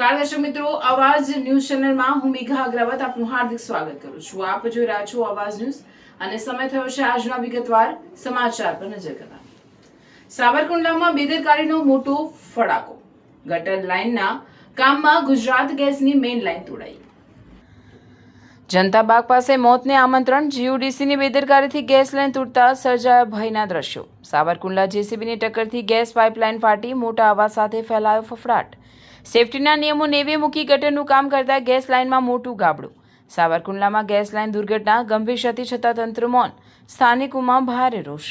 નમસ્કાર દર્શક મિત્રો, આવાજ ન્યૂઝ ચેનલમાં હું મેઘા અગ્રવાલ આપનું હાર્દિક સ્વાગત કરું છું। આપ જોઈ રહ્યા છો આવાજ ન્યૂઝ અને સમય થયો છે આજના વિગતવાર સમાચાર પર નજર કરવા। સાવરકુંડલામાં બેદરકારીનો મોટો ફડાકો। ગટર લાઇનના કામમાં ગુજરાત ગેસની મેઇન લાઇન તોડાઈ। જનતા બાગ પાસે મોતને આમંત્રણ, જીયુડીસીની બેદરકારીથી ગેસ લાઇન તૂટતા સર્જાયા ભયના દ્રશ્યો। સાવરકુંડલા જેસીબીની ટક્કરથી ગેસ પાઇપલાઇન ફાટી મોટા અવાજ સાથે ફેલાયો ફફડાટ। સેફટીના નિયમો નેવે મૂકી ગટરનું કામ કરતા ગેસ લાઇનમાં મોટું ગાબડું। સાવરકુંડલામાં ગેસ લાઇન દુર્ઘટના, ગંભીર ક્ષતિ છતાં તંત્ર મૌન, સ્થાનિકોમાં ભારે રોષ।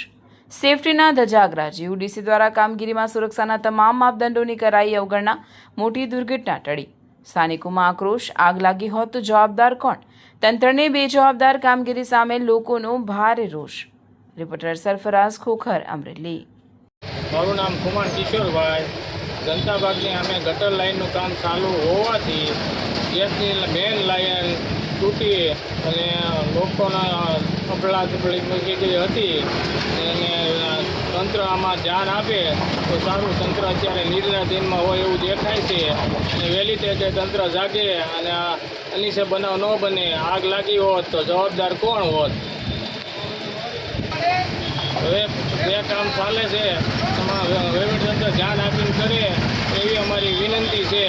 સેફટીના ધજાગરા, જીયુડીસી દ્વારા કામગીરીમાં સુરક્ષાના તમામ માપદંડોની કરાઈ અવગણના, મોટી દુર્ઘટના ટળી। સ્થાનિકોમાં આક્રોશ, આગ લાગી હોત તો જવાબદાર કોણ? તંત્રની બેજવાબદાર કામગીરી સામે લોકોનો ભારે રોષ। રિપોર્ટર સરફરાઝ ખોખર, અમરેલી। મારું નામ કુમાર કિશોરભાઈ। જનતા બાગની અમે ગટર લાઇનનું કામ ચાલુ હોવાથી ગેસની મેઇન લાઇન તૂટી અને લોકોના અફડાતફડી હતી અને તંત્ર આમાં ધ્યાન આપે તો સારું। તંત્ર અત્યારે નિર્ણયધીનમાં હોય એવું દેખાય છે અને વહેલી તકે તંત્ર જાગે અને અનિસે બનાવ ન બને। આગ લાગી હોત તો જવાબદાર કોણ હોત? હવે જે કામ ચાલે છે એમાં વહીવટીતંત્ર ધ્યાન આપીને કરે એવી અમારી વિનંતી છે।